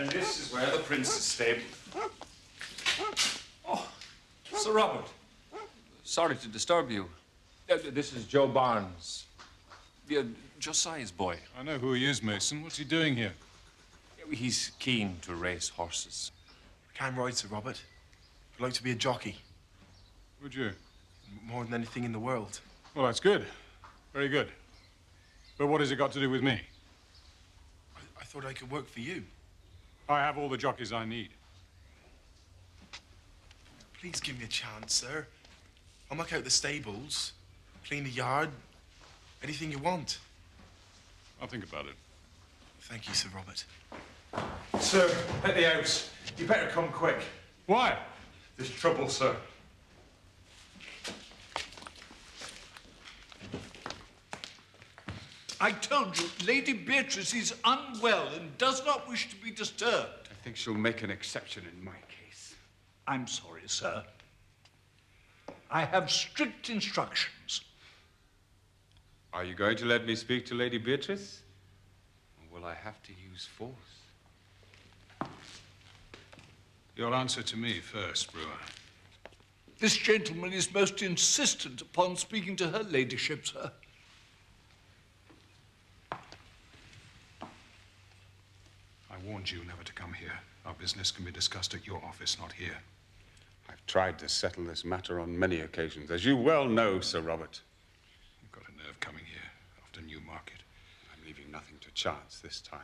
And this is where the prince is stabled. Oh, Sir Robert. Sorry to disturb you. This is Joe Barnes. Josiah's boy. I know who he is, Mason. What's he doing here? He's keen to race horses. I can ride, Sir Robert. I'd like to be a jockey. Would you? More than anything in the world. Well, that's good. Very good. But what has it got to do with me? I thought I could work for you. I have all the jockeys I need. Please give me a chance, sir. I'll muck out the stables, clean the yard, anything you want. I'll think about it. Thank you, Sir Robert. Sir, at the house. You better come quick. Why? There's trouble, sir. I told you, Lady Beatrice is unwell and does not wish to be disturbed. I think she'll make an exception in my case. I'm sorry, sir. I have strict instructions. Are you going to let me speak to Lady Beatrice? Or will I have to use force? You'll answer to me first, Brewer. This gentleman is most insistent upon speaking to her ladyship, sir. I warned you never to come here. Our business can be discussed at your office, not here. I've tried to settle this matter on many occasions, as you well know, Sir Robert. You've got a nerve coming here after Newmarket. I'm leaving nothing to chance this time.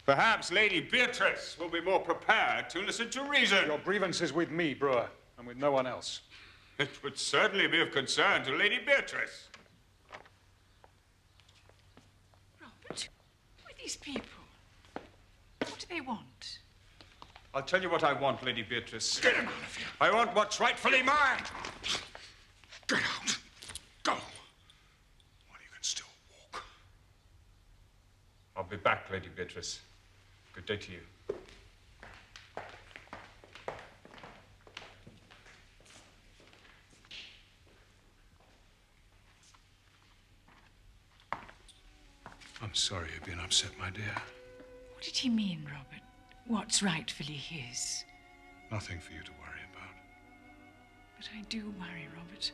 Perhaps Lady Beatrice will be more prepared to listen to reason. Your grievance is with me, Brewer, and with no one else. It would certainly be of concern to Lady Beatrice. Robert, who are these people? What do they want? I'll tell you what I want, Lady Beatrice. Get him out of here. I want what's rightfully mine. Get out. Go. While you can still walk. I'll be back, Lady Beatrice. Good day to you. I'm sorry you've been upset, my dear. What did he mean, Robert? What's rightfully his? Nothing for you to worry about. But I do worry, Robert.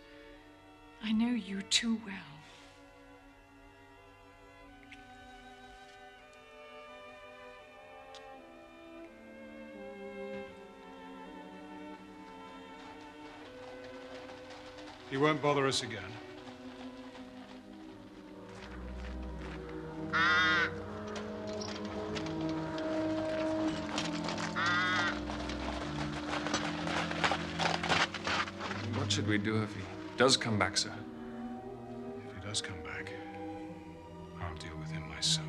I know you too well. He won't bother us again. What should we do if he does come back, sir? If he does come back, I'll deal with him myself.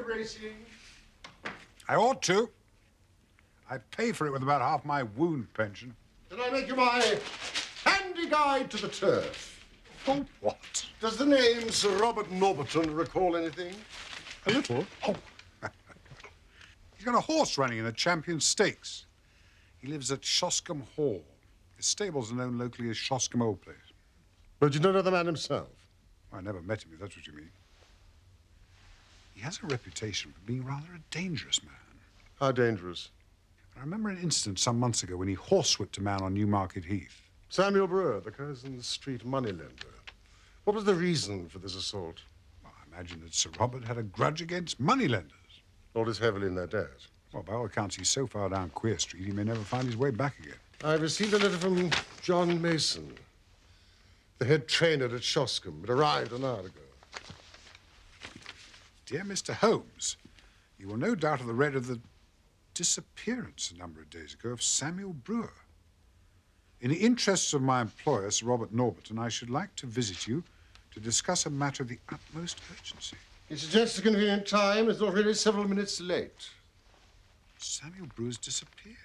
Racing. I ought to. I'd pay for it with about half my wound pension. Can I make you my handy guide to the turf? Oh, what? Does the name Sir Robert Norberton recall anything? A little. Oh. He's got a horse running in the Champion Stakes. He lives at Shoscombe Hall. His stables are known locally as Shoscombe Old Place. But you don't know the man himself? I never met him, if that's what you mean. He has a reputation for being rather a dangerous man. How dangerous? I remember an incident some months ago when he horsewhipped a man on Newmarket Heath. Samuel Brewer, the Curzon Street moneylender. What was the reason for this assault? Well, I imagine that Sir Robert had a grudge against moneylenders. Not as heavily in their debt. Well, by all accounts, he's so far down Queer Street, he may never find his way back again. I received a letter from John Mason, the head trainer at Shoscombe. It arrived an hour ago. Dear Mr. Holmes, you will no doubt have read of the disappearance a number of days ago of Samuel Brewer. In the interests of my employer, Sir Robert Norberton, I should like to visit you to discuss a matter of the utmost urgency. He suggests a convenient time. It's already several minutes late. Samuel Brewer's disappeared.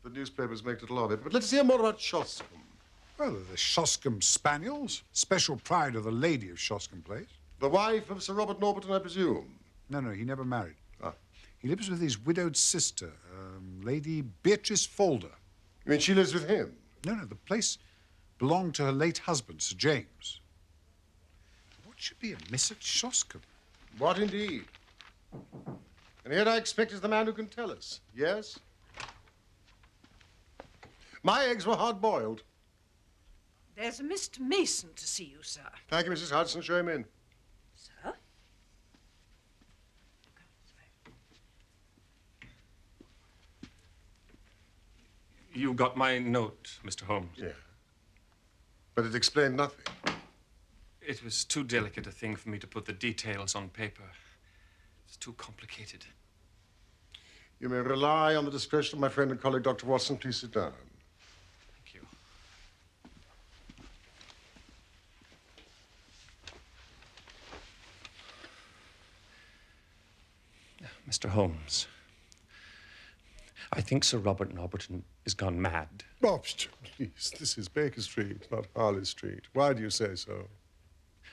The newspapers make little of it, but let's hear more about Shoscombe. Well, the Shoscombe Spaniels, special pride of the lady of Shoscombe Place. The wife of Sir Robert Norberton, I presume? No, he never married. Ah. He lives with his widowed sister, Lady Beatrice Folder. You mean she lives with him? No, the place belonged to her late husband, Sir James. What should be amiss at Shoscombe? What indeed? And here I expect is the man who can tell us. Yes? My eggs were hard-boiled. There's a Mr. Mason to see you, sir. Thank you, Mrs. Hudson. Show him in. Sir? You got my note, Mr. Holmes. Yeah. But it explained nothing. It was too delicate a thing for me to put the details on paper. It's too complicated. You may rely on the discretion of my friend and colleague, Dr. Watson. Please sit down. Thank you. Mr. Holmes, I think Sir Robert Norberton is gone mad. Oh, please, this is Baker Street, not Harley Street. Why do you say so?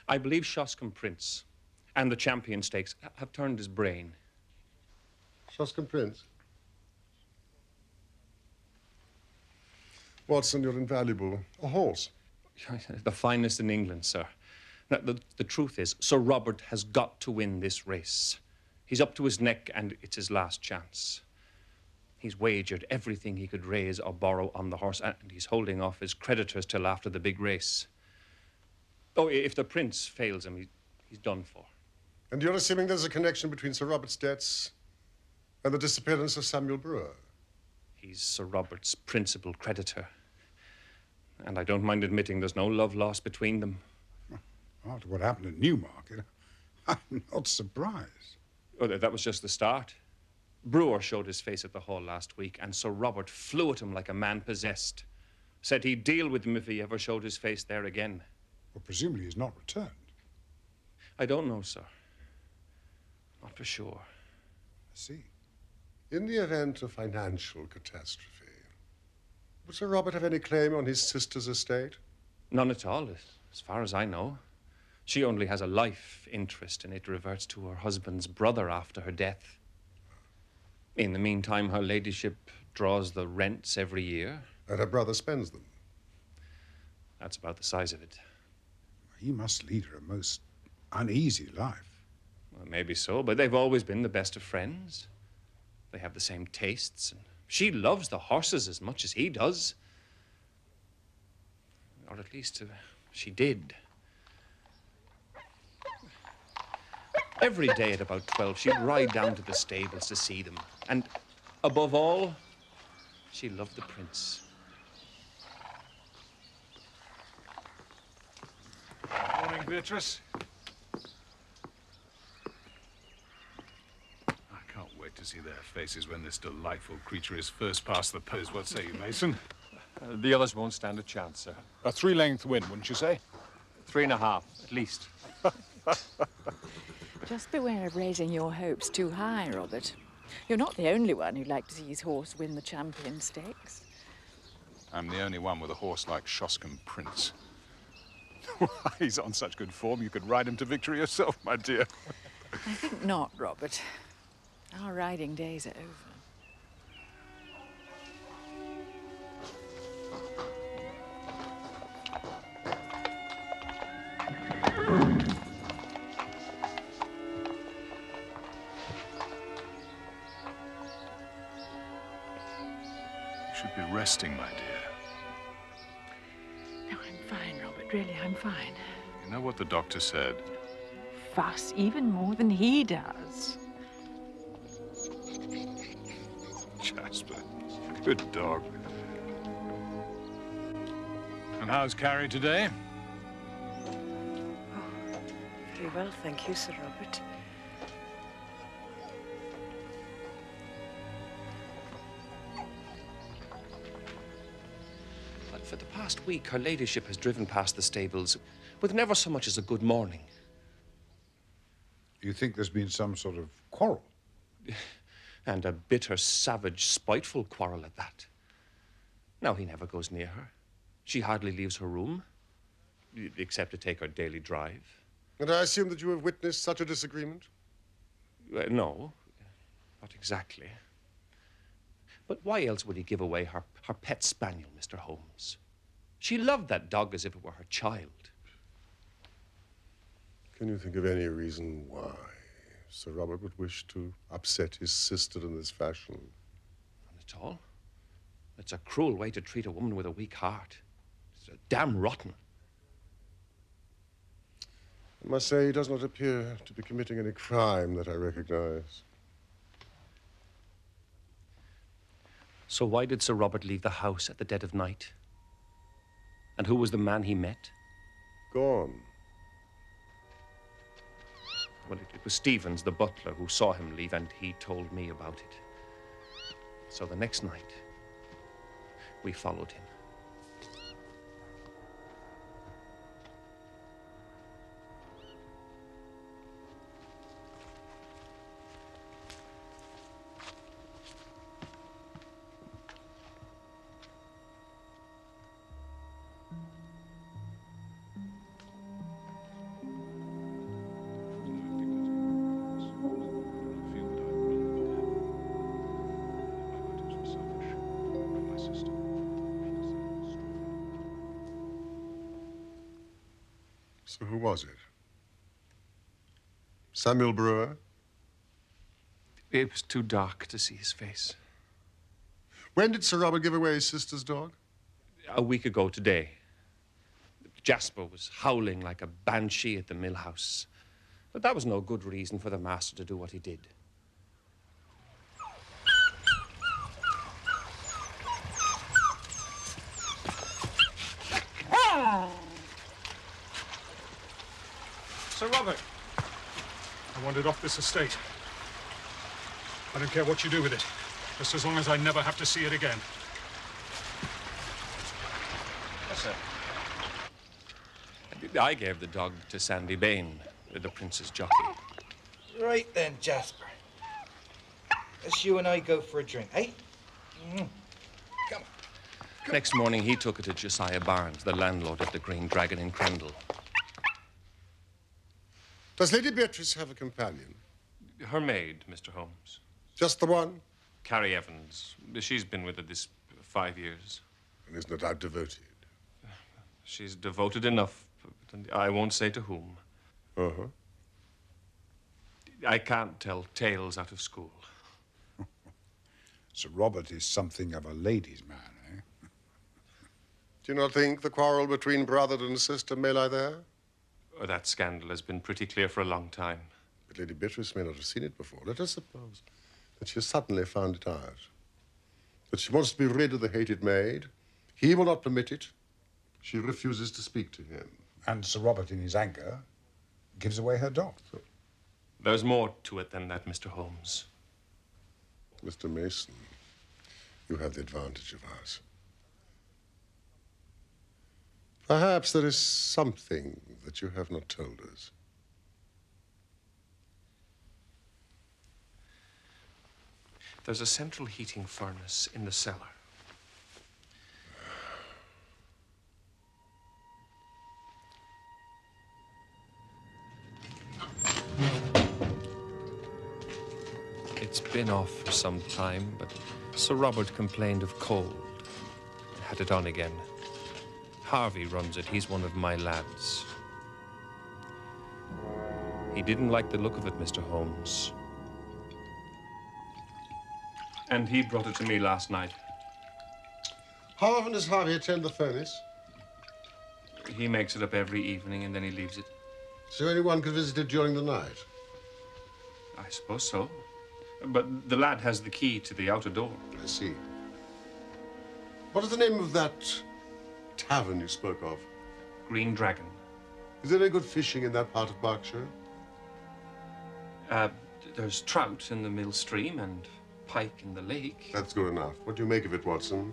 I believe Shoscombe Prince and the Champion Stakes have turned his brain. Shoscombe Prince? Watson, you're invaluable. A horse. The finest in England, sir. Now, the truth is, Sir Robert has got to win this race. He's up to his neck, and it's his last chance. He's wagered everything he could raise or borrow on the horse, and he's holding off his creditors till after the big race. Oh, if the Prince fails him, he's done for. And you're assuming there's a connection between Sir Robert's debts and the disappearance of Samuel Brewer? He's Sir Robert's principal creditor. And I don't mind admitting there's no love lost between them. After what happened at Newmarket, I'm not surprised. Oh, that was just the start. Brewer showed his face at the hall last week, and Sir Robert flew at him like a man possessed. Said he'd deal with him if he ever showed his face there again. Well, presumably he's not returned. I don't know, sir. Not for sure. I see. In the event of financial catastrophe, would Sir Robert have any claim on his sister's estate? None at all, as far as I know. She only has a life interest, and it reverts to her husband's brother after her death. In the meantime, her ladyship draws the rents every year. And her brother spends them? That's about the size of it. He must lead her a most uneasy life. Well, maybe so, but they've always been the best of friends. They have the same tastes, and she loves the horses as much as he does. Or at least she did. Every day at about 12, she'd ride down to the stables to see them. And above all, she loved the Prince. Morning, Beatrice. I can't wait to see their faces when this delightful creature is first past the post. What say you, Mason? The others won't stand a chance, sir. A three-length win, wouldn't you say? 3.5, at least. Just beware of raising your hopes too high, Robert. You're not the only one who'd like to see his horse win the Champion Stakes. I'm the only one with a horse like Shoscombe Prince. He's on such good form, you could ride him to victory yourself, my dear. I think not, Robert. Our riding days are over. You should be resting, my dear. No, I'm fine, Robert. Really, I'm fine. You know what the doctor said? Fuss even more than he does. Jasper, good dog. And how's Carrie today? Very well, thank you, Sir Robert. But for the past week, her ladyship has driven past the stables with never so much as a good morning. You think there's been some sort of quarrel? And a bitter, savage, spiteful quarrel at that. Now, he never goes near her. She hardly leaves her room, except to take her daily drive. And I assume that you have witnessed such a disagreement? No, not exactly. But why else would he give away her pet spaniel, Mr. Holmes? She loved that dog as if it were her child. Can you think of any reason why Sir Robert would wish to upset his sister in this fashion? Not at all. It's a cruel way to treat a woman with a weak heart. It's damn rotten. I must say he does not appear to be committing any crime that I recognize. So why did Sir Robert leave the house at the dead of night? And who was the man he met? Gone. Well, it was Stevens, the butler, who saw him leave, and he told me about it. So the next night, we followed him. So who was it? Samuel Brewer? It was too dark to see his face. When did Sir Robert give away his sister's dog? A week ago today. Jasper was howling like a banshee at the mill house. But that was no good reason for the master to do what he did. Sir Robert. I want it off this estate. I don't care what you do with it, just as long as I never have to see it again. Yes, sir. I gave the dog to Sandy Bain, the prince's jockey. Right then, Jasper. Let's you and I go for a drink, eh? Come on. Next morning, he took it to Josiah Barnes, the landlord of the Green Dragon in Crendell. Does Lady Beatrice have a companion? Her maid, Mr. Holmes. Just the one? Carrie Evans. She's been with her this 5 years. And is no doubt devoted. She's devoted enough, but I won't say to whom. Uh-huh. I can't tell tales out of school. Sir Robert is something of a ladies' man, eh? Do you not think the quarrel between brother and sister may lie there? Oh, that scandal has been pretty clear for a long time. But Lady Beatrice may not have seen it before. Let us suppose that she has suddenly found it out. That she wants to be rid of the hated maid. He will not permit it. She refuses to speak to him. And Sir Robert, in his anger, gives away her dog. There's more to it than that, Mr. Holmes. Mr. Mason, you have the advantage of us. Perhaps there is something that you have not told us. There's a central heating furnace in the cellar. It's been off for some time, but Sir Robert complained of cold and had it on again. Harvey runs it. He's one of my lads. He didn't like the look of it, Mr. Holmes. And he brought it to me last night. How often does Harvey attend the furnace? He makes it up every evening and then he leaves it. So anyone could visit it during the night? I suppose so. But the lad has the key to the outer door. I see. What is the name of that tavern you spoke of? Green Dragon. Is there any good fishing in that part of Berkshire? There's trout in the mill stream and pike in the lake. That's good enough. What do you make of it, Watson?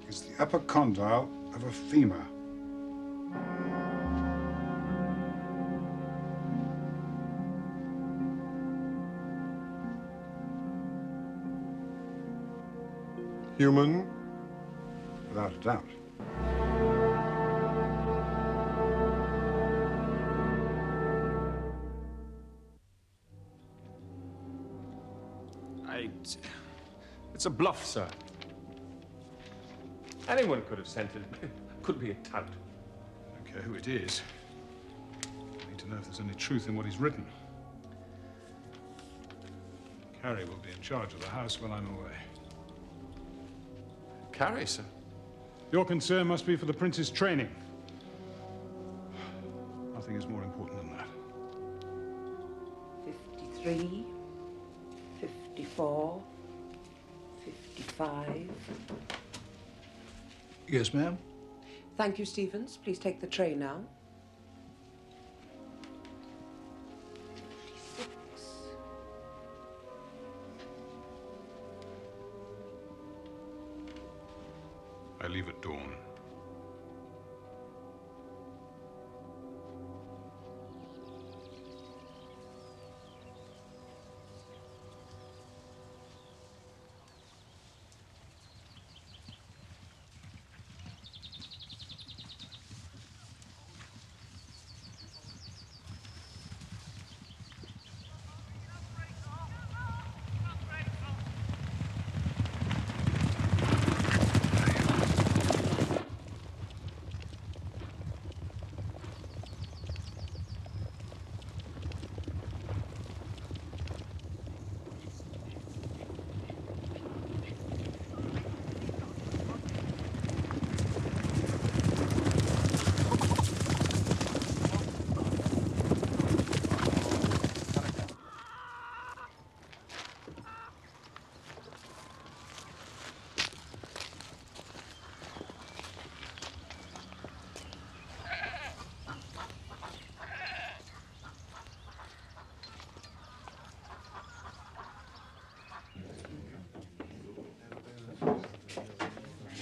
It's the upper condyle of a femur. Human? Without a doubt. It's a bluff, sir. Anyone could have sent it. It could be a tout. I don't care who it is. I need to know if there's any truth in what he's written. Carrie will be in charge of the house while I'm away. Carrie, sir. Your concern must be for the prince's training. Nothing is more important than that. 53, 54, 55. Yes, ma'am. Thank you, Stevens. Please take the tray now. 56. I leave at dawn.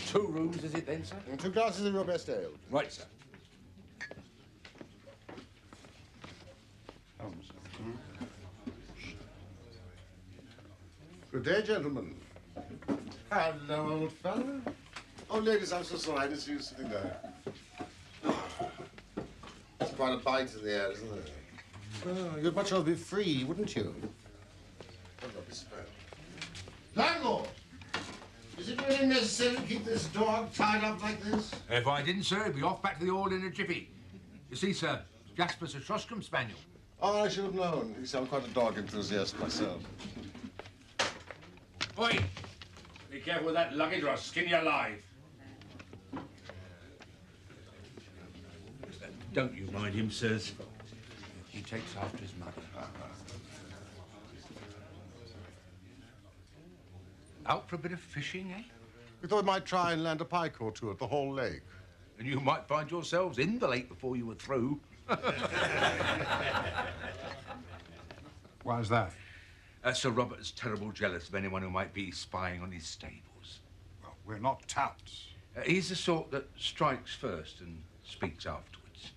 Two rooms, is it then, sir? And 2 glasses of your best ale. Right, sir. Holmes. Good day, gentlemen. Hello, old fellow. Oh, ladies, I'm so sorry. I didn't see you sitting there. That's quite a bite in the air, isn't it? Oh, you'd much rather be free, wouldn't you? I'd not be spared. Landlord! Is it really necessary to keep this dog tied up like this? If I didn't, sir, he'd be off back to the Hall in a jiffy. You see, sir, Jasper's a Shoscombe spaniel. Oh, I should have known. You see, I'm quite a dog enthusiast myself. Oi! Be careful with that luggage or I'll skin you alive. Don't you mind him, sirs. He takes after his mother. Out for a bit of fishing, eh? We thought we might try and land a pike or two at the Hall Lake. And you might find yourselves in the lake before you were through. Why is that? Sir Robert's terrible jealous of anyone who might be spying on his stables. Well, we're not touts. He's the sort that strikes first and speaks afterwards.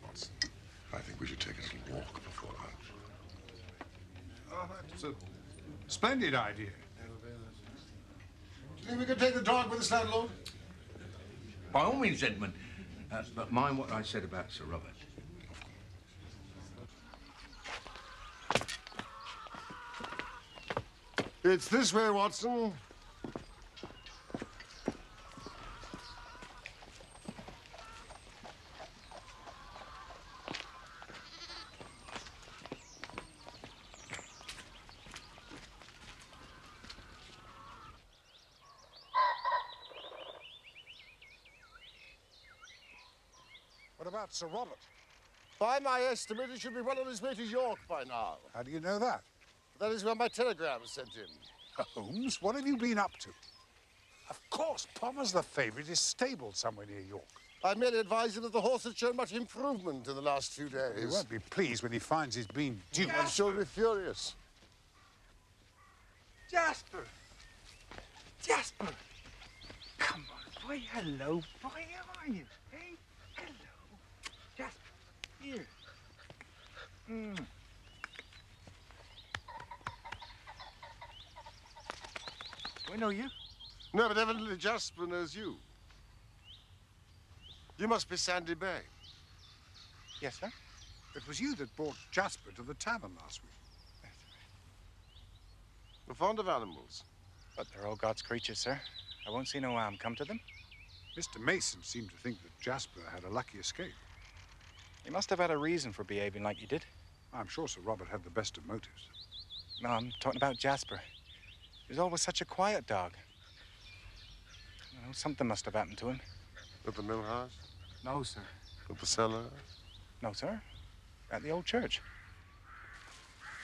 Watson, I think we should take a little walk before lunch. Oh, that's a splendid idea. Do you think we could take the dog with us, landlord? By all means, gentlemen. But mind what I said about Sir Robert. It's this way, Watson. What about Sir Robert? By my estimate, he should be well on his way to York by now. How do you know that? That is where my telegram sent him. Holmes, what have you been up to? Of course, Palmer's the favourite is stabled somewhere near York. I merely advise him that the horse has shown much improvement in the last few days. He won't be pleased when he finds he's been duped. I'm sure he'll be furious. Jasper! Jasper! Come on, boy. Hello, boy. How are you? Hey? Hello. Jasper, here. Do I know you? No, but evidently Jasper knows you. You must be Sandy Bay. Yes, sir. It was you that brought Jasper to the tavern last week. You're fond of animals. But they're all God's creatures, sir. I won't see no harm come to them. Mr. Mason seemed to think that Jasper had a lucky escape. He must have had a reason for behaving like he did. I'm sure Sir Robert had the best of motives. No, I'm talking about Jasper. He was always such a quiet dog. You know, something must have happened to him. At the mill house? No, sir. At the cellar? No, sir. At the old church.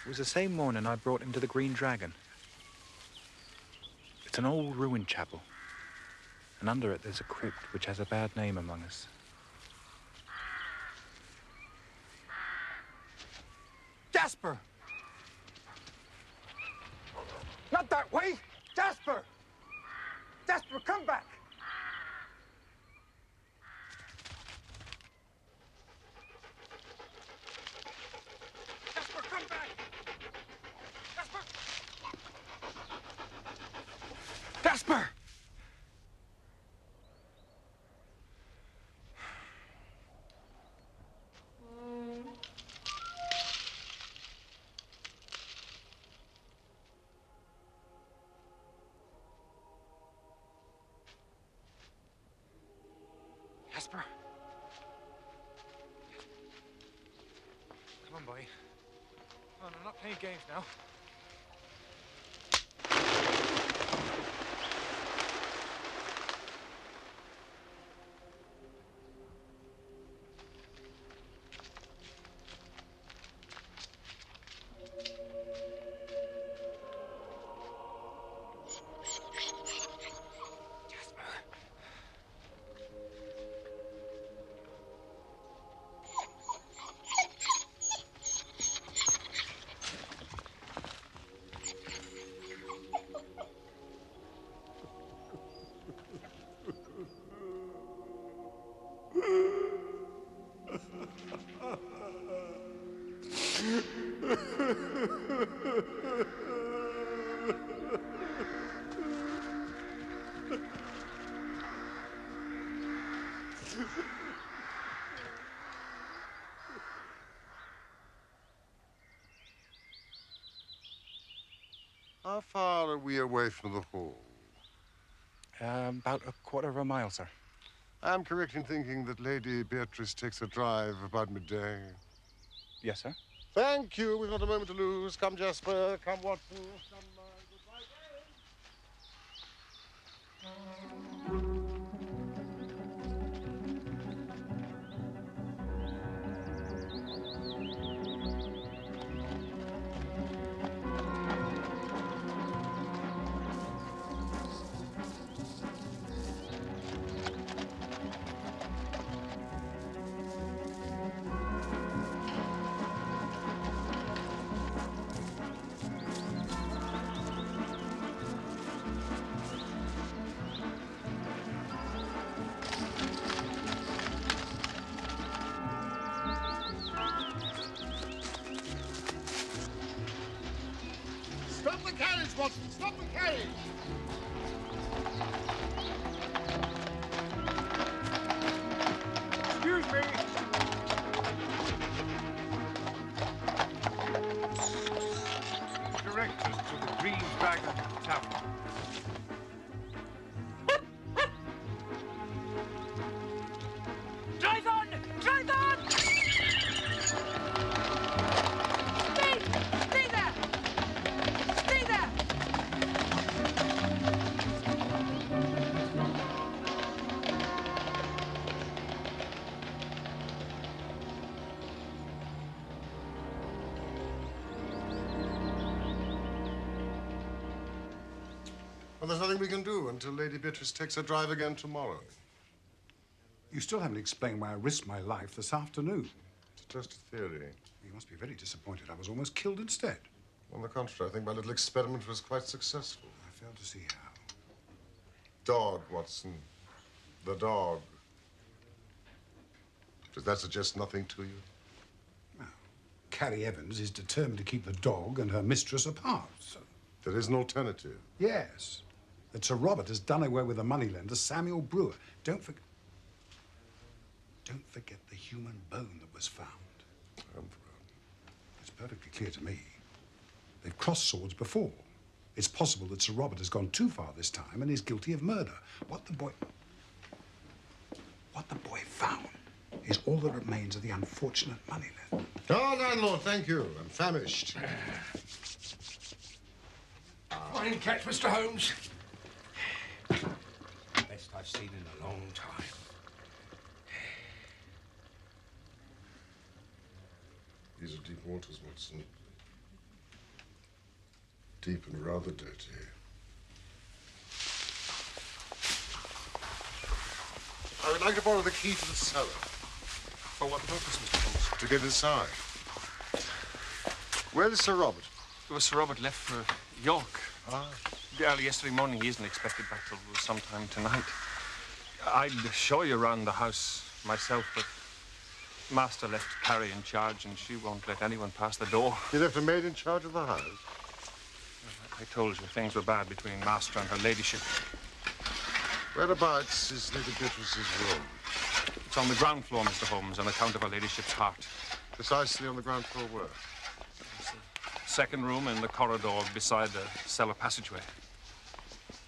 It was the same morning I brought him to the Green Dragon. It's an old ruined chapel. And under it there's a crypt which has a bad name among us. Jasper! Not that way! Jasper! Jasper, come back! Jasper, come back! Jasper! Jasper! Jasper. Come on, boy. Come on, I'm not playing games now. How far are we away from the hall? About a quarter of a mile, sir. I'm correct in thinking that Lady Beatrice takes a drive about midday. Yes, sir. Thank you. We've not a moment to lose. Come, Jasper. Come, Watson. Come, goodbye. Stop the carriage, Watson! Stop the carriage! Excuse me. Directors to the Green Dragon Tavern. Drive on! Drive on! Stay! Stay there! Stay there! Well, there's nothing we can do until Lady Beatrice takes her drive again tomorrow. You still haven't explained why I risked my life this afternoon. It's just a theory. You must be very disappointed. I was almost killed instead. On the contrary, I think my little experiment was quite successful. I fail to see how. Dog, Watson. The dog. Does that suggest nothing to you? Well, Carrie Evans is determined to keep the dog and her mistress apart, so... There is an alternative. Yes. That Sir Robert has done away with the moneylender, Samuel Brewer. Don't forget the human bone that was found. It's perfectly clear to me. They've crossed swords before. It's possible that Sir Robert has gone too far this time and is guilty of murder. What the boy found is all that remains of the unfortunate moneylender. Oh, landlord, thank you. I'm famished. Fine catch, Mr. Holmes. Best I've seen in a long time. These are deep waters, Watson. Deep and rather dirty. I would like to borrow the key to the cellar. For what purpose, Mr. Holmes? To get inside. Where is Sir Robert? Well, Sir Robert left for York. Ah. Early yesterday morning. He isn't expected back till sometime tonight. I'd show you around the house myself, but Master left Carrie in charge, and she won't let anyone pass the door. You left a maid in charge of the house? I told you things were bad between Master and her ladyship. Whereabouts is Lady Beatrice's room? It's on the ground floor, Mr. Holmes, on account of her ladyship's heart. Precisely on the ground floor where? Second room in the corridor beside the cellar passageway.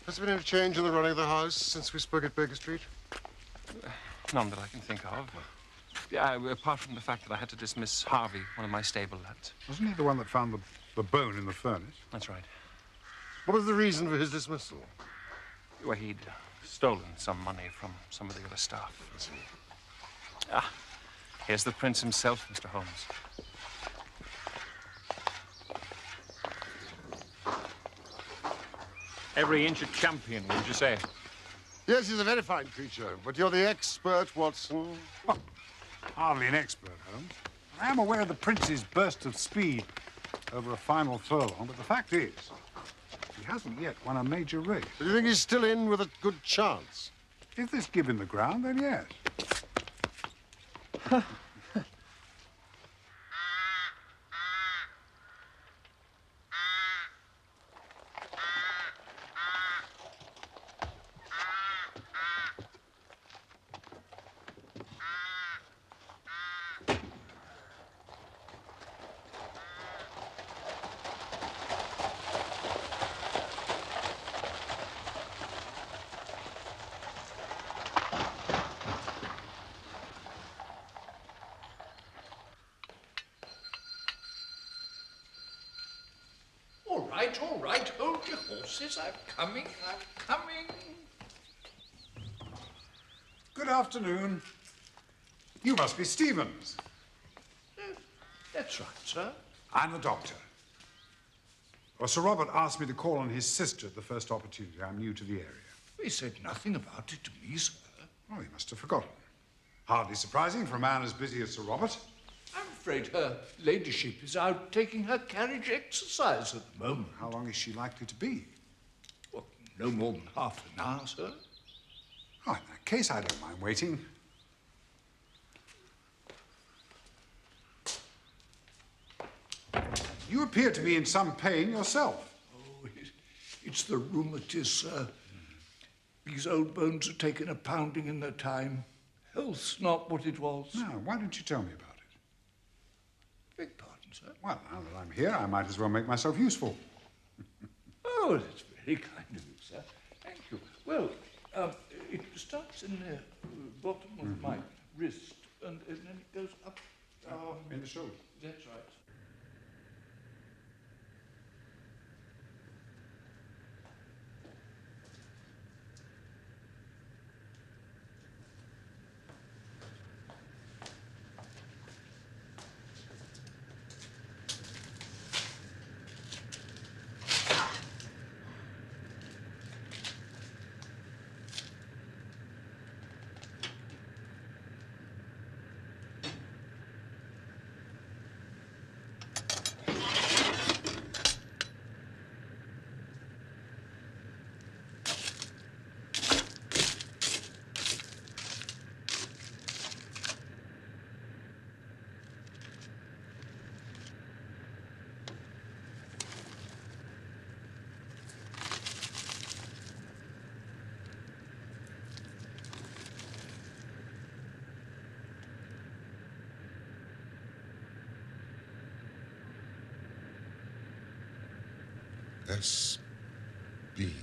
Has there been any change in the running of the house since we spoke at Baker Street? None that I can think of. Yeah, apart from the fact that I had to dismiss Harvey, one of my stable lads. Wasn't he the one that found the bone in the furnace? That's right. What was the reason for his dismissal? Well, he'd stolen some money from some of the other staff. Ah, here's the prince himself, Mr. Holmes. Every inch a champion, would you say? Yes, he's a very fine creature, but you're the expert, Watson. Oh, hardly an expert, Holmes. I am aware of the prince's burst of speed over a final furlong, but the fact is, he hasn't yet won a major race. Do you think he's still in with a good chance? If there's give in the ground, then yes. All right, hold your horses. I'm coming. Good afternoon. You must be Stevens. That's right, sir. I'm the doctor. Well, Sir Robert asked me to call on his sister at the first opportunity. I'm new to the area. He said nothing about it to me, sir. Oh, he must have forgotten. Hardly surprising for a man as busy as Sir Robert. I'm afraid her ladyship is out taking her carriage exercise at the moment. How long is she likely to be? Well, no more than half an hour, sir. Oh, in that case, I don't mind waiting. You appear to be in some pain yourself. Oh, it's the rheumatiz, sir. These old bones have taken a pounding in their time. Health's not what it was. Now, why don't you tell me about it? Beg pardon, sir? Well, now that I'm here, I might as well make myself useful. Oh, that's very kind of you, sir. Thank you. Well, it starts in the bottom of my wrist, and then it goes up. In the shoulder. That's right. S.B.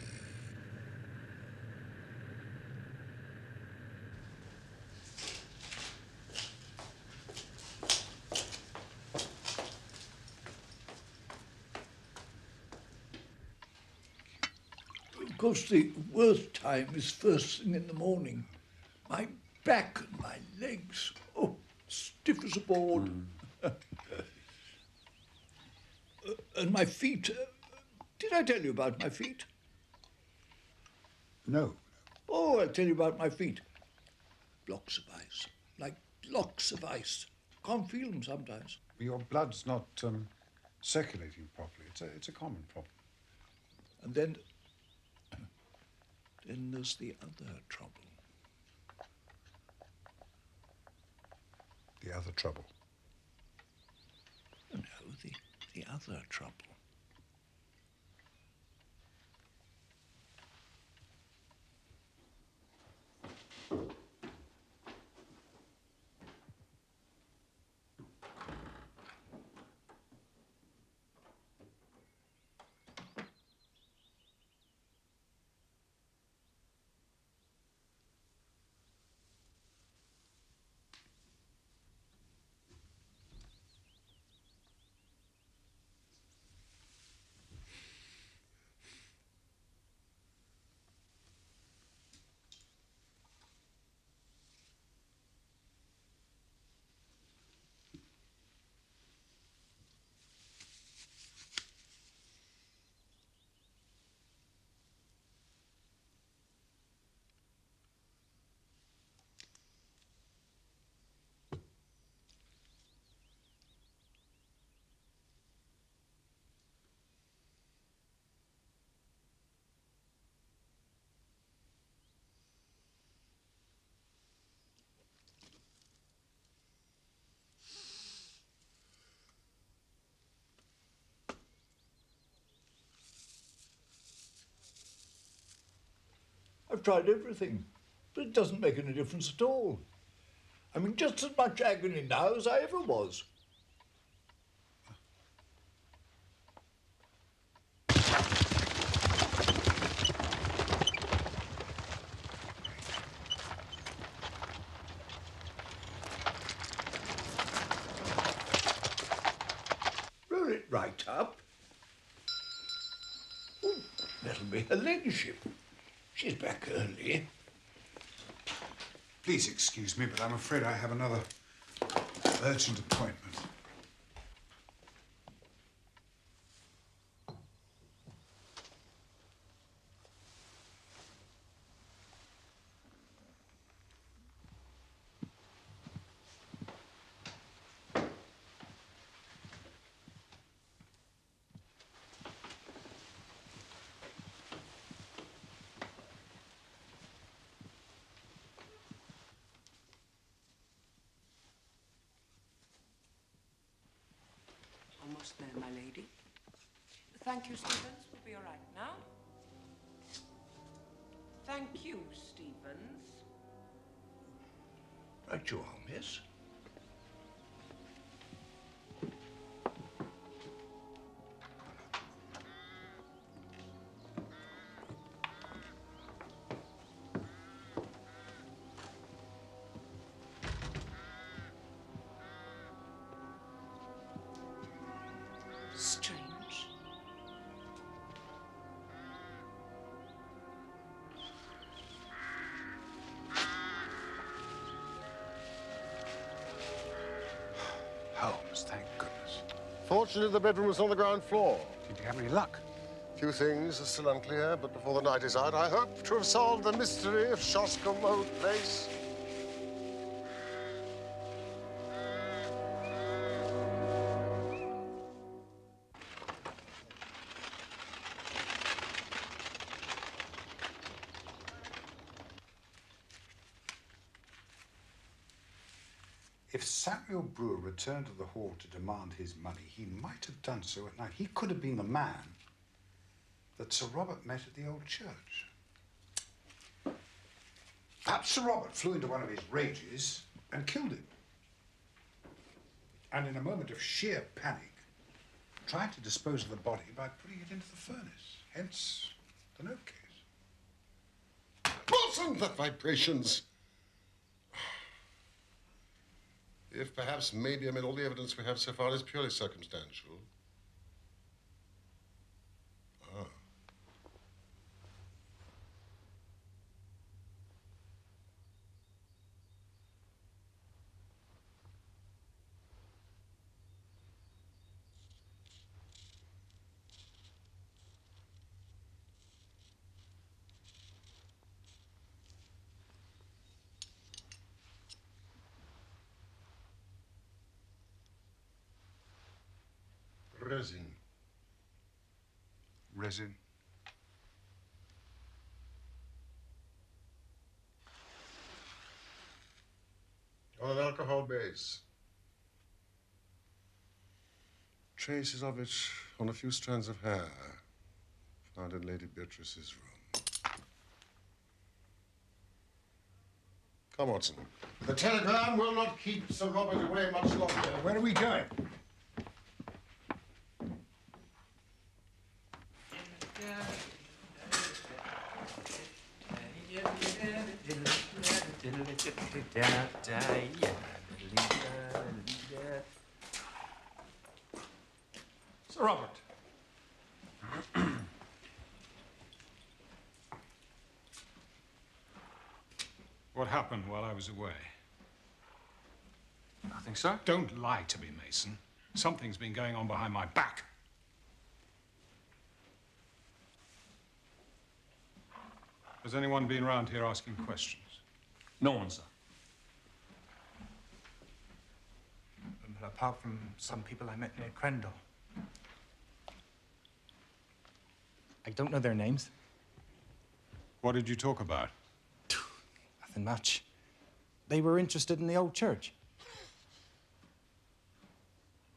Of course, the worst time is first thing in the morning. My back and my legs, oh, stiff as a board. And my feet. Did I tell you about my feet? No. Oh, I'll tell you about my feet. Blocks of ice, like blocks of ice. Can't feel them sometimes. Your blood's not circulating properly. It's a common problem. And then there's the other trouble. The other trouble? No, the other trouble. I've tried everything, but it doesn't make any difference at all. I mean, just as much agony now as I ever was. Roll it right up. Oh, that'll be her ladyship. She's back early. Please excuse me, but I'm afraid I have another urgent appointment. Almost there, my lady. Thank you, Stevens. We'll be all right now. Thank you, Stevens. Right you are, miss. Strange. Holmes, thank goodness. Fortunately, the bedroom was on the ground floor. Did you have any luck? Few things are still unclear, but before the night is out, I hope to have solved the mystery of Shoscombe Old Place. If Samuel Brewer returned to the hall to demand his money, he might have done so at night. He could have been the man that Sir Robert met at the old church. Perhaps Sir Robert flew into one of his rages and killed him. And in a moment of sheer panic, tried to dispose of the body by putting it into the furnace. Hence the note case. Watson, the vibrations! If perhaps maybe, I mean, all the evidence we have so far is purely circumstantial. Ah. Resin. Resin. On an alcohol base. Traces of it on a few strands of hair found in Lady Beatrice's room. Come, Watson. The telegram will not keep Sir Robert away much longer. Where are we going? Sir Robert. What happened while I was away? Nothing, sir. Don't lie to me, Mason. Something's been going on behind my back. Has anyone been around here asking questions? No one, sir. Well, apart from some people I met near Crendell. I don't know their names. What did you talk about? Nothing much. They were interested in the old church.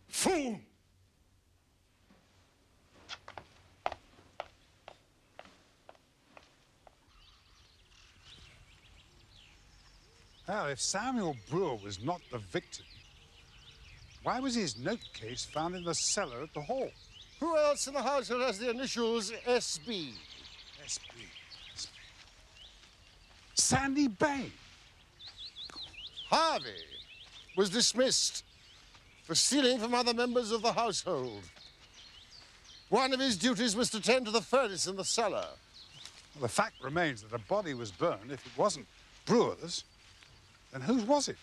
Fool! Well, if Samuel Brewer was not the victim, why was his note case found in the cellar at the hall? Who else in the household has the initials SB? SB. Sandy Bain. Harvey was dismissed for stealing from other members of the household. One of his duties was to tend to the furnace in the cellar. Well, the fact remains that a body was burned. If it wasn't Brewer's, then whose was it?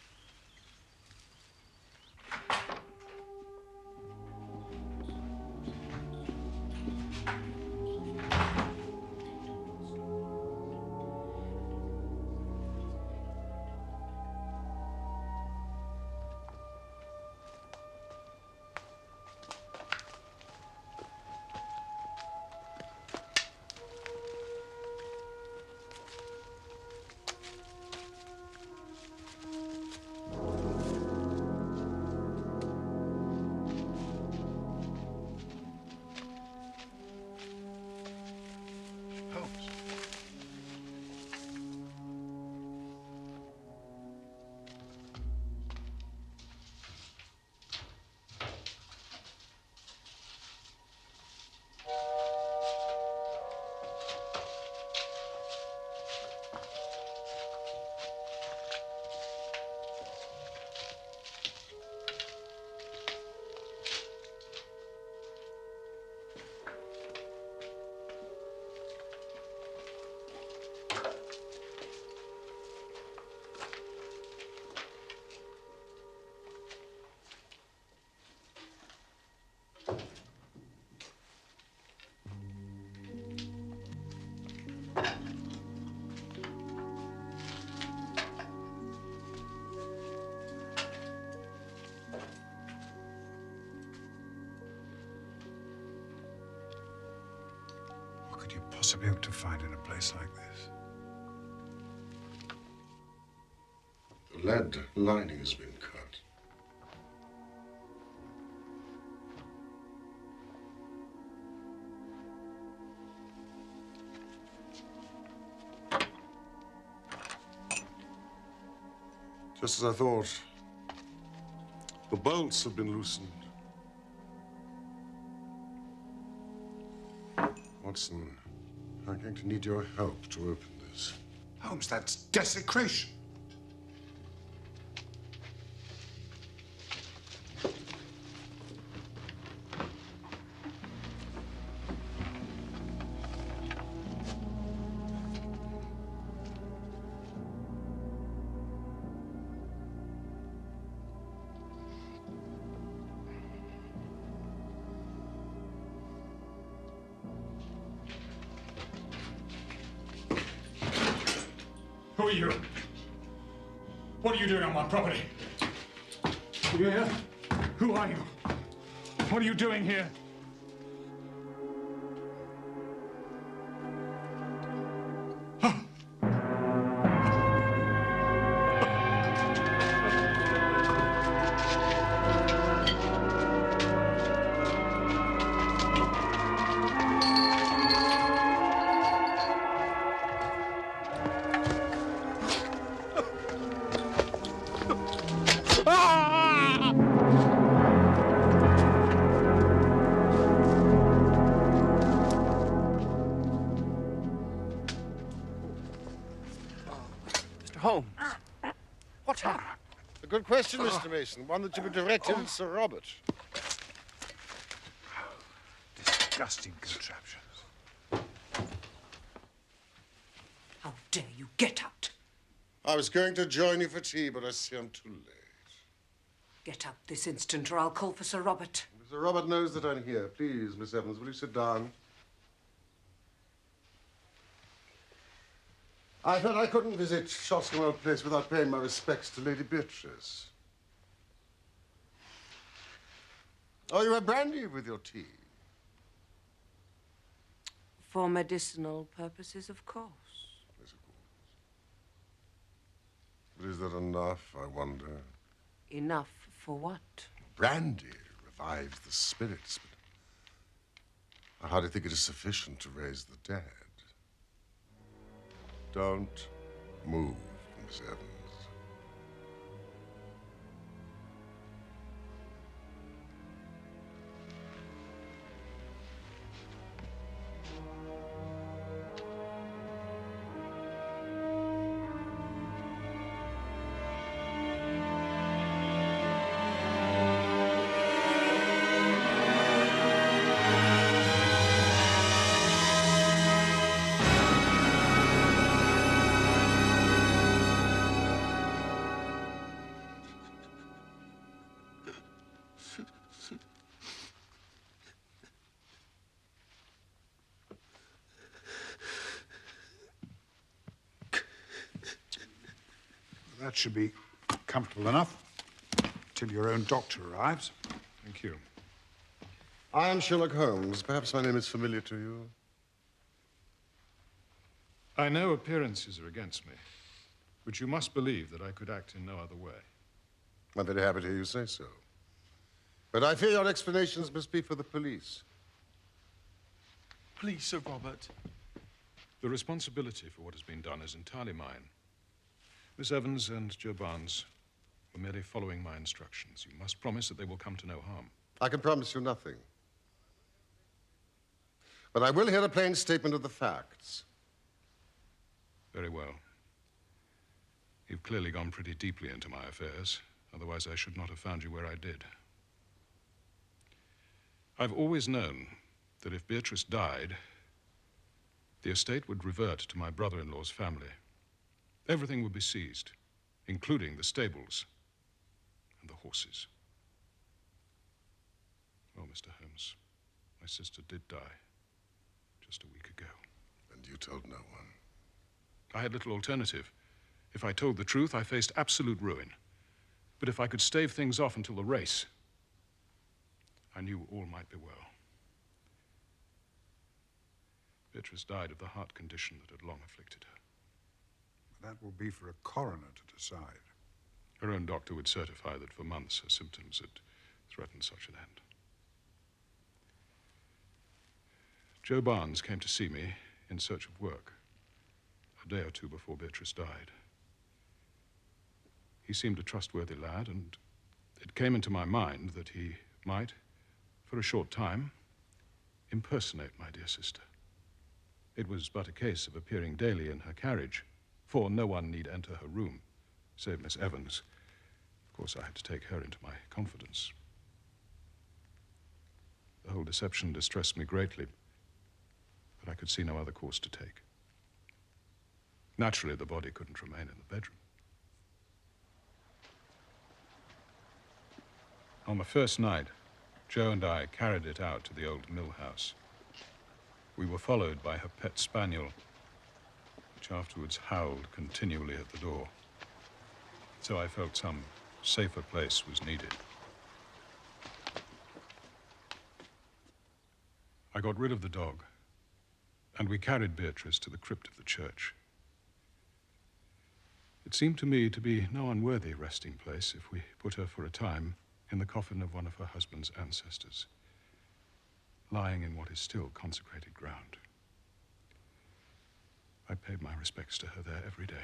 Holmes. What could you possibly hope to find in a place like this? The lead lining has been cut. Just as I thought, the bolts have been loosened. Watson, I'm going to need your help to open this. Holmes, that's desecration. Who are you? What are you doing on my property? You here? Who are you? What are you doing here? Holmes. What's happened? A good question, Mr. Mason. One that should be directed at Sir Robert. Disgusting contraptions. How dare you get out? I was going to join you for tea, but I see I'm too late. Get out this instant or I'll call for Sir Robert. Sir Robert knows that I'm here. Please, Miss Evans, will you sit down? I felt I couldn't visit Shoscombe Place without paying my respects to Lady Beatrice. Oh, you have brandy with your tea? For medicinal purposes, of course. Yes, of course. But is that enough, I wonder? Enough for what? Brandy revives the spirits, but I hardly think it is sufficient to raise the dead. Don't move, Miss Evans. That should be comfortable enough till your own doctor arrives. Thank you. I am Sherlock Holmes. Perhaps my name is familiar to you. I know appearances are against me, but you must believe that I could act in no other way. I'm very happy to hear you say so. But I fear your explanations must be for the police. Please, Sir Robert. The responsibility for what has been done is entirely mine. Miss Evans and Joe Barnes were merely following my instructions. You must promise that they will come to no harm. I can promise you nothing. But I will hear a plain statement of the facts. Very well. You've clearly gone pretty deeply into my affairs. Otherwise, I should not have found you where I did. I've always known that if Beatrice died, the estate would revert to my brother-in-law's family. Everything would be seized, including the stables and the horses. Well, Mr. Holmes, my sister did die just a week ago. And you told no one? I had little alternative. If I told the truth, I faced absolute ruin. But if I could stave things off until the race, I knew all might be well. Beatrice died of the heart condition that had long afflicted her. That will be for a coroner to decide. Her own doctor would certify that for months her symptoms had threatened such an end. Joe Barnes came to see me in search of work a day or two before Beatrice died. He seemed a trustworthy lad, and it came into my mind that he might, for a short time, impersonate my dear sister. It was but a case of appearing daily in her carriage, for no one need enter her room, save Miss Evans. Of course, I had to take her into my confidence. The whole deception distressed me greatly, but I could see no other course to take. Naturally, the body couldn't remain in the bedroom. On the first night, Joe and I carried it out to the old mill house. We were followed by her pet spaniel, which afterwards howled continually at the door. So I felt some safer place was needed. I got rid of the dog, and we carried Beatrice to the crypt of the church. It seemed to me to be no unworthy resting place if we put her for a time in the coffin of one of her husband's ancestors, lying in what is still consecrated ground. I paid my respects to her there every day.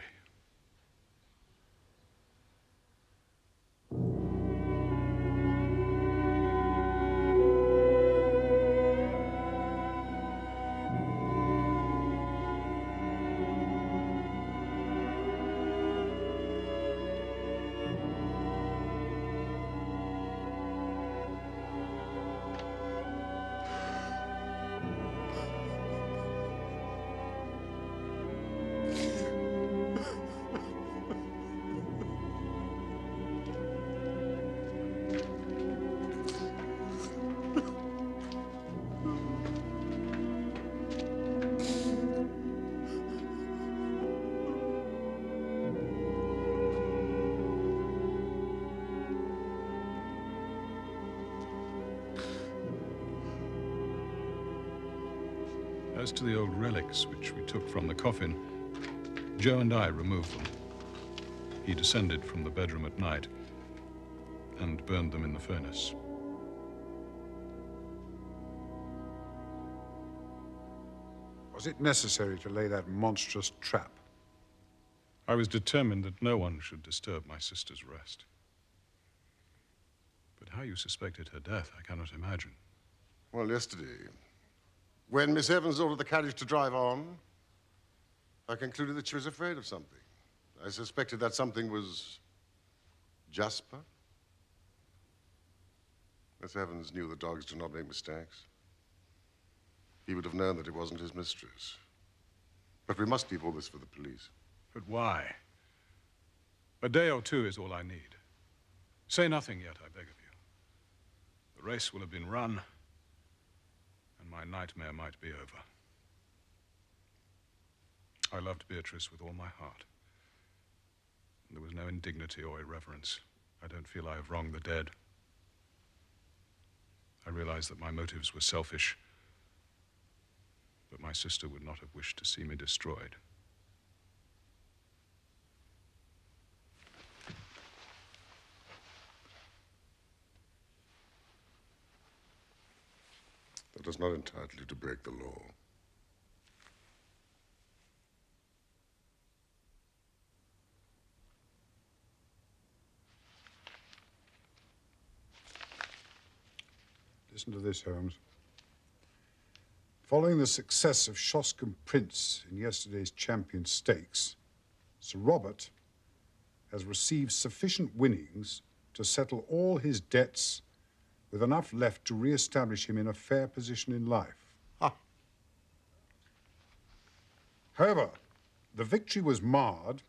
As to the old relics which we took from the coffin, Joe and I removed them. He descended from the bedroom at night and burned them in the furnace. Was it necessary to lay that monstrous trap? I was determined that no one should disturb my sister's rest. But how you suspected her death, I cannot imagine. Well, yesterday, when Miss Evans ordered the carriage to drive on, I concluded that she was afraid of something. I suspected that something was Jasper. Miss Evans knew that dogs do not make mistakes. He would have known that it wasn't his mistress. But we must leave all this for the police. But why? A day or two is all I need. Say nothing yet, I beg of you. The race will have been run, and my nightmare might be over. I loved Beatrice with all my heart. There was no indignity or irreverence. I don't feel I have wronged the dead. I realize that my motives were selfish, but my sister would not have wished to see me destroyed. That does not entitle you to break the law. Listen to this, Holmes. Following the success of Shoscombe Prince in yesterday's Champion Stakes, Sir Robert has received sufficient winnings to settle all his debts with enough left to re-establish him in a fair position in life. Ah. However, the victory was marred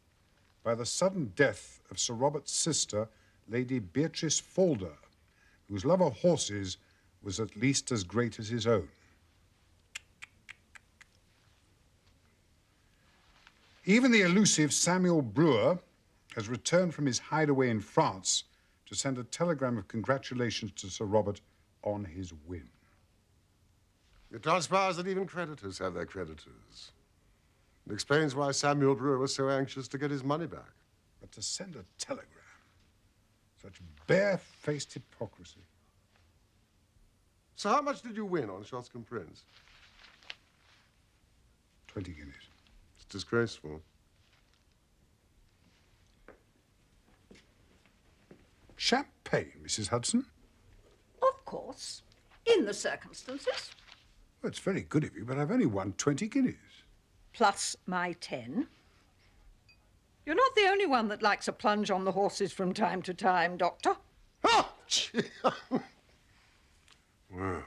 by the sudden death of Sir Robert's sister, Lady Beatrice Falder, whose love of horses was at least as great as his own. Even the elusive Samuel Brewer has returned from his hideaway in France to send a telegram of congratulations to Sir Robert on his win. It transpires that even creditors have their creditors. It explains why Samuel Brewer was so anxious to get his money back. But to send a telegram, such bare-faced hypocrisy. So how much did you win on Shoscombe Prince? 20 guineas. It's disgraceful. Champagne, Mrs. Hudson? Of course, in the circumstances. Well, it's very good of you, but I've only won 20 guineas. Plus my 10. You're not the only one that likes a plunge on the horses from time to time, Doctor. Oh, gee. Well.